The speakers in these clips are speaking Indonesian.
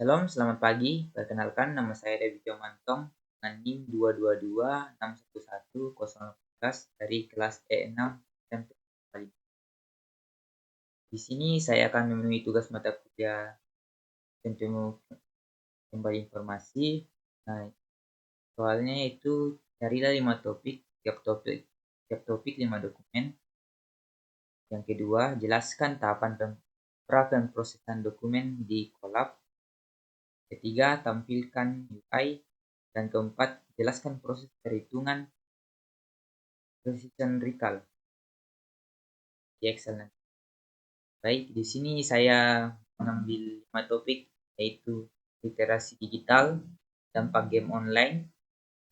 Shalom, selamat pagi. Perkenalkan, nama saya Dewi Mantong dengan NIM 222611018 dari kelas E6 SMP Bali. Di sini saya akan memenuhi tugas mata kuliah Penemu Kembali Informasi. Nah, soalnya itu carilah 5 topik, tiap topik 5 dokumen. Yang kedua, jelaskan tahapan praproses dokumen di Colab. Ketiga, tampilkan UI. Dan keempat, jelaskan proses perhitungan precision recall di Excel nanti. Baik, di sini saya mengambil 5 topik, yaitu literasi digital, dampak game online,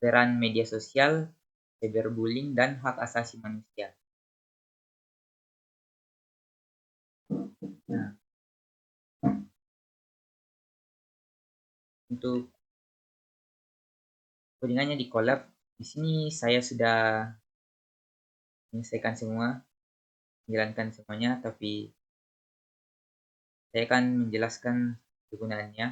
peran media sosial, cyberbullying, dan hak asasi manusia. Nah, untuk codingannya di Colab, di sini saya sudah menyelesaikan semua, menjalankan semuanya, tapi saya akan menjelaskan kegunaannya.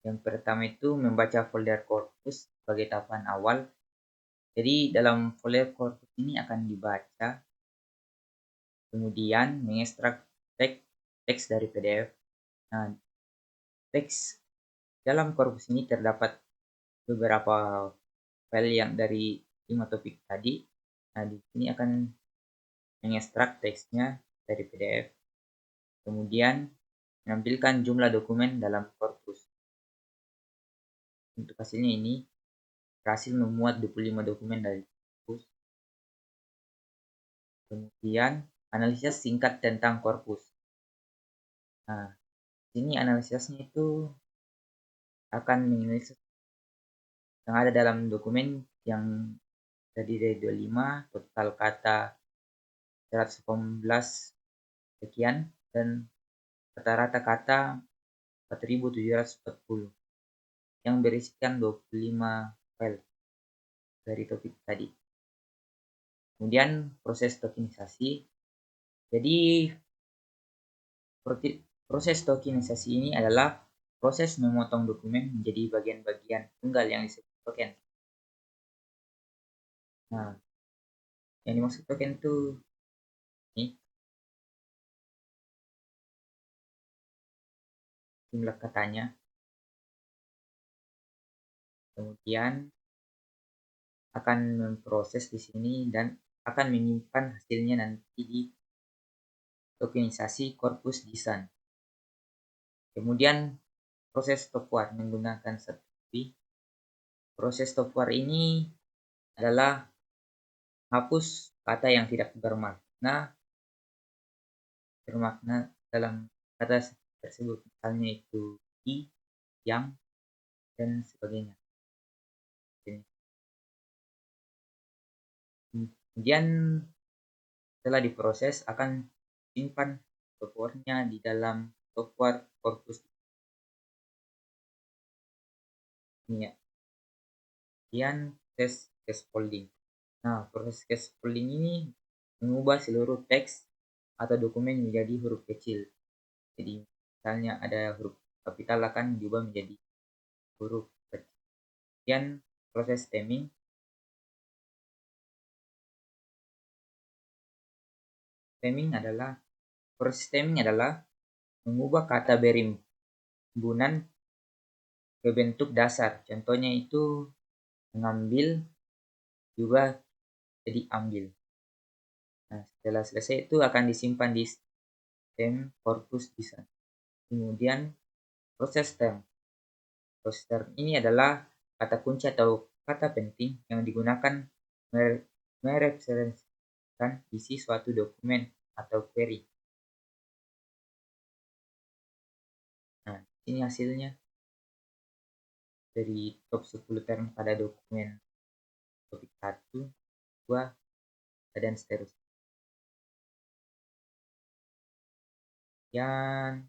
Yang pertama itu membaca folder corpus sebagai tahapan awal. Jadi dalam folder corpus ini akan dibaca, kemudian mengekstrak teks dari PDF. Nah, teks dalam corpus ini terdapat beberapa file yang dari 5 topik tadi. Nah, di sini akan mengekstrak teksnya dari PDF. Kemudian menampilkan jumlah dokumen dalam corpus. Untuk hasilnya ini berhasil memuat 25 dokumen dari corpus. Kemudian analisis singkat tentang corpus. Nah, sini analisisnya itu akan menganalisis yang ada dalam dokumen yang terdiri dari 25, total kata 118 sekian, dan rata-rata kata 4740 yang berisikan 25 file dari topik tadi. Kemudian proses tokenisasi. Jadi proses tokenisasi ini adalah proses memotong dokumen menjadi bagian-bagian tunggal yang disebut token. Nah, yang dimaksud token itu ini jumlah katanya. Kemudian akan memproses di sini dan akan menyimpan hasilnya nanti di tokenisasi corpus JSON. Kemudian proses stopwar menggunakan stopwar. Proses stopwar ini adalah hapus kata yang tidak bermakna dalam kata tersebut, misalnya itu yang, dan sebagainya. Kemudian setelah diproses akan simpan stopwarnya di dalam stopwar corpus ini ya. Kemudian proses scaffolding. Nah, proses scaffolding ini mengubah seluruh teks atau dokumen menjadi huruf kecil. Jadi misalnya ada huruf kapital akan diubah menjadi huruf kecil. Kemudian proses stemming. Proses stemming adalah mengubah kata berimbunan ke bentuk dasar. Contohnya itu mengambil juga jadi ambil. Nah, setelah selesai itu akan disimpan di stem corpus JSON. Kemudian proses stem. Proses stem ini adalah kata kunci atau kata penting yang digunakan merepresentasikan isi suatu dokumen atau query. Nah, ini hasilnya dari top 10 term pada dokumen topik 1, 2, dan seterusnya. Yang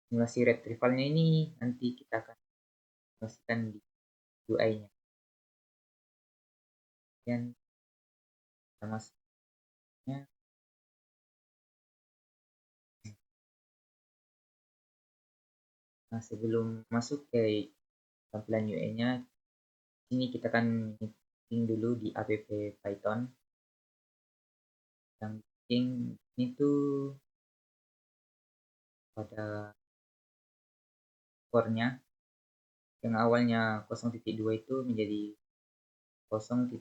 simulasi retrievalnya ini nanti kita akan simulasikan di UI-nya. Dan kita masuknya Nah, sebelum masuk ke tampilan UI-nya, sini kita akan meeting dulu di app Python. Yang penting ini tuh pada core-nya yang awalnya 0.2 itu menjadi 0.0.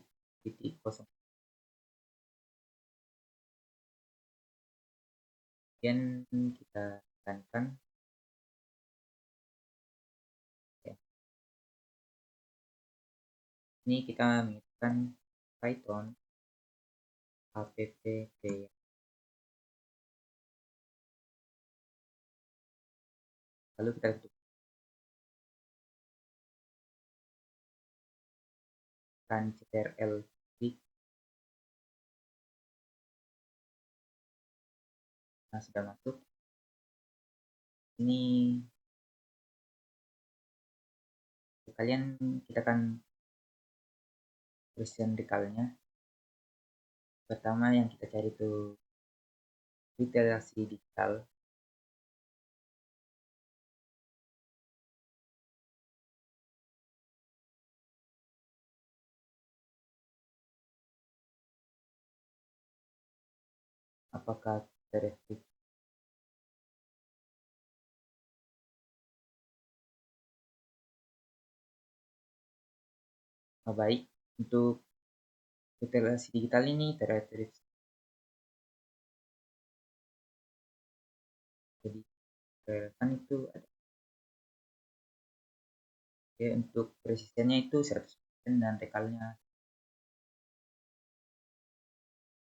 Kemudian kita tekankan ya. Ini kita mengetikkan Python app player. Lalu kita tekan Ctrl klik. Nah, sudah masuk. Ini kalian kita akan version dekalnya. Pertama yang kita cari itu literasi digital. Apakah terefleks? Baik, untuk literasi digital ini terefleks. Jadi relevan itu ada. Oke, untuk presisinya itu 100% dan rekalnya.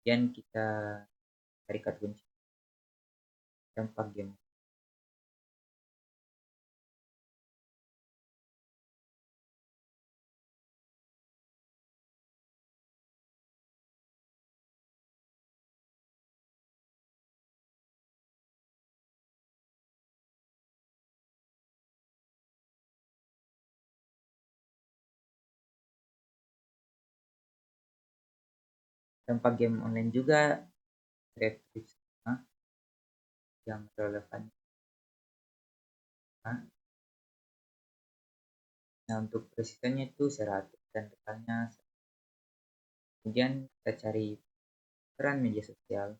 Kemudian kita carikan kunci dampak game. Dampak game online juga terefleks yang relevan. Nah, untuk presisinya itu 100 dan rekalnya. Kemudian kita cari peran media sosial.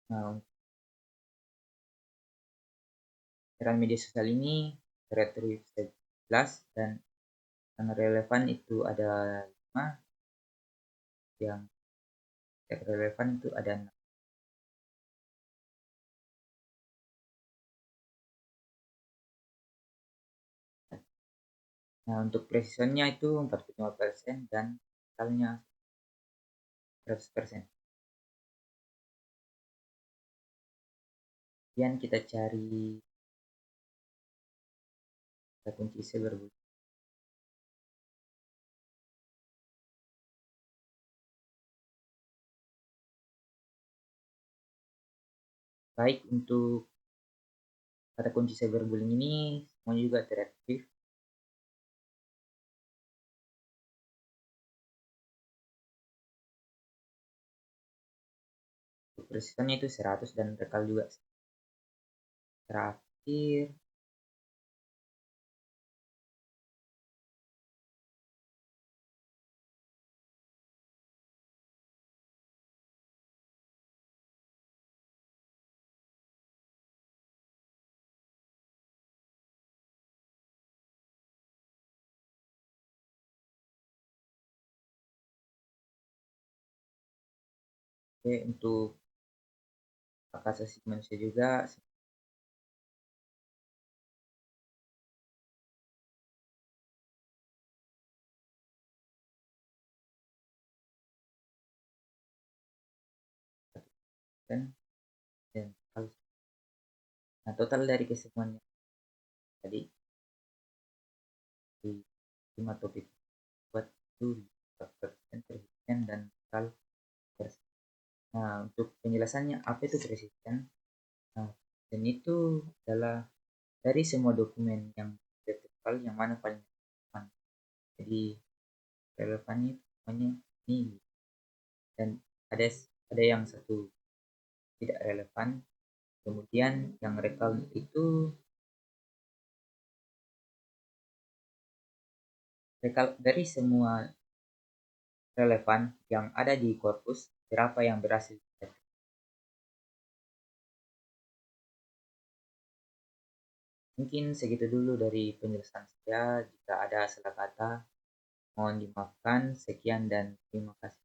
Nah, peran media sosial ini terefleks 11 dan yang relevan itu ada 5, yang tidak relevan itu ada 6. Nah, untuk precisionnya itu 45% dan totalnya 100%. Kemudian kita cari kata kunci cyberbullying. Baik, untuk kata kunci cyberbullying ini semuanya juga teraktif. Untuk precisionnya itu 100 dan rekal juga. Terakhir untuk hak asasi manusia juga. Dan nah, total dari kesemuanya tadi di 5 topik buat itu persisten, persisten, dan kekal persisten. Nah, untuk penjelasannya apa itu persisten? Nah, dan itu adalah dari semua dokumen yang vertikal yang mana paling relevan. Jadi relevannya semuanya ini, dan ada ada yang satu tidak relevan. Kemudian yang rekal itu rekal dari semua relevan yang ada di korpus, berapa yang berhasil. Mungkin segitu dulu dari penjelasan saya. Jika ada salah kata, mohon dimaafkan. Sekian dan terima kasih.